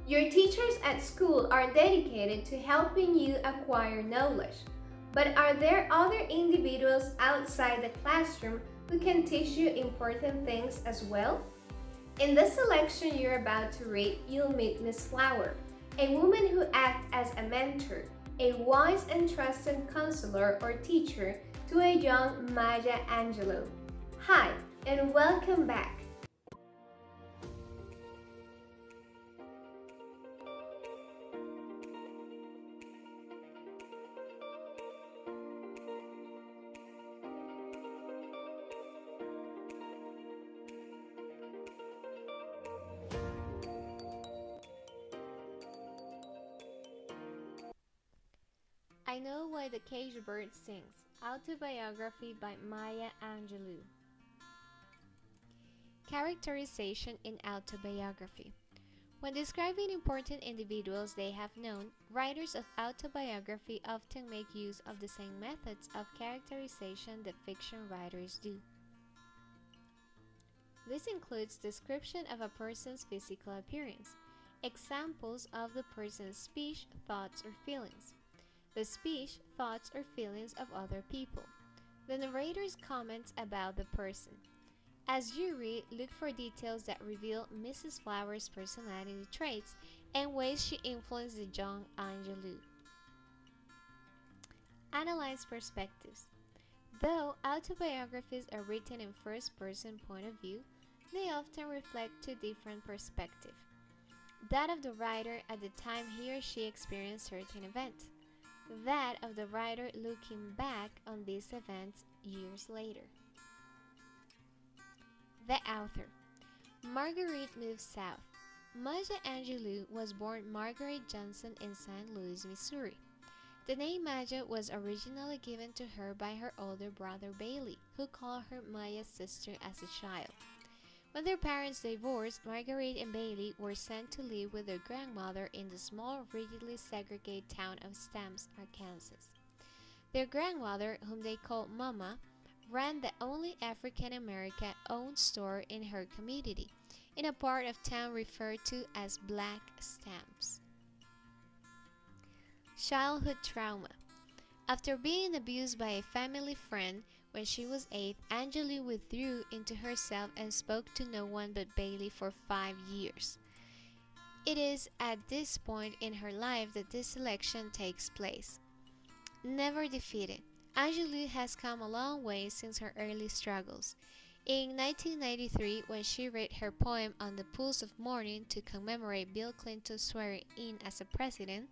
Your teachers at school are dedicated to helping you acquire knowledge. But are there other individuals outside the classroom who can teach you important things as well? In this selection you're about to read, you'll meet Miss Flower, a woman who acts as a mentor, a wise and trusted counselor or teacher to a young Maya Angelou. Hi, and welcome back. I Know Why the Cage Bird Sings, autobiography by Maya Angelou. Characterization in autobiography. When describing important individuals they have known, writers of autobiography often make use of the same methods of characterization that fiction writers do. This includes description of a person's physical appearance, examples of the person's speech, thoughts, or feelings, the speech, thoughts, or feelings of other people, the narrator's comments about the person. As you read, look for details that reveal Mrs. Flower's personality traits and ways she influenced the young Angelou. Analyze perspectives. Though autobiographies are written in first-person point of view, they often reflect two different perspectives. That of the writer at the time he or she experienced certain events, that of the writer looking back on these events years later. The author. Marguerite moved south. Maya Angelou was born Marguerite Johnson in St. Louis, Missouri. The name Maya was originally given to her by her older brother Bailey, who called her Maya's sister as a child. When their parents divorced, Marguerite and Bailey were sent to live with their grandmother in the small, rigidly segregated town of Stamps, Arkansas. Their grandmother, whom they called Mama, ran the only African-American-owned store in her community, in a part of town referred to as Black Stamps. Childhood trauma. After being abused by a family friend when she was 8, Angelou withdrew into herself and spoke to no one but Bailey for 5 years. It is at this point in her life that this selection takes place. Never defeated. Angelou has come a long way since her early struggles. In 1993, when she read her poem On the Pulse of Morning to commemorate Bill Clinton's swearing in as a president,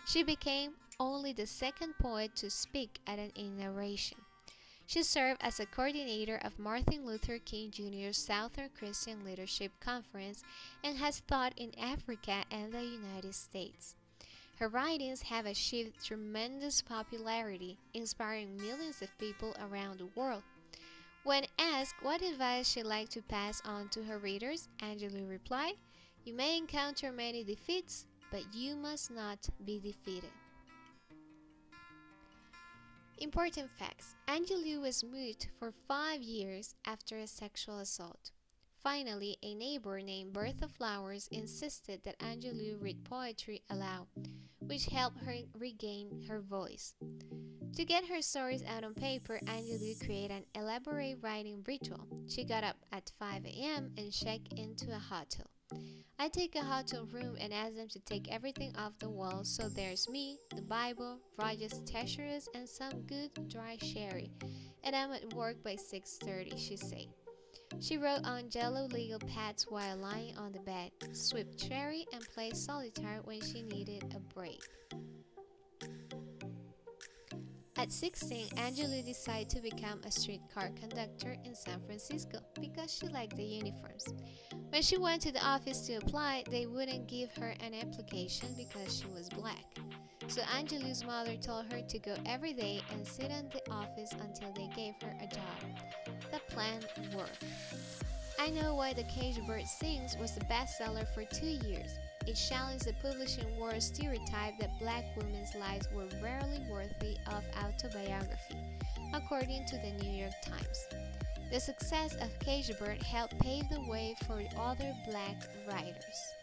she became only the second poet to speak at an inauguration. She served as a coordinator of Martin Luther King Jr.'s Southern Christian Leadership Conference and has taught in Africa and the United States. Her writings have achieved tremendous popularity, inspiring millions of people around the world. When asked what advice she'd like to pass on to her readers, Angelou replied, "You may encounter many defeats, but you must not be defeated." Important facts. Angelou was mute for 5 years after a sexual assault. Finally, a neighbor named Bertha Flowers insisted that Angelou read poetry aloud, which helped her regain her voice. To get her stories out on paper, Angelou created an elaborate writing ritual. She got up at 5 a.m. and checked into a hotel. I take a hotel room and ask them to take everything off the walls, so there's me, the Bible, Roger's Thesaurus, and some good dry sherry. And I'm at work by 6:30, she said. She wrote on yellow legal pads while lying on the bed, sipped sherry, and played solitaire when she needed a break. At 16, Angelou decided to become a streetcar conductor in San Francisco because she liked the uniforms. When she went to the office to apply, they wouldn't give her an application because she was black. So Angelou's mother told her to go every day and sit in the office until they gave her a job. The plan worked. I Know Why the Cage Bird Sings was the bestseller for 2 years. It challenged the publishing world's stereotype that black women's lives were rarely worthy of autobiography, according to the New York Times. The success of Cage Bird helped pave the way for other black writers.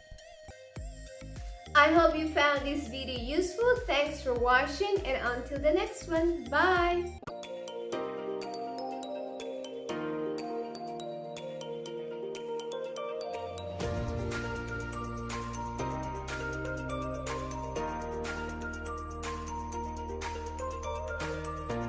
I hope you found this video useful. Thanks for watching and until the next one. Bye!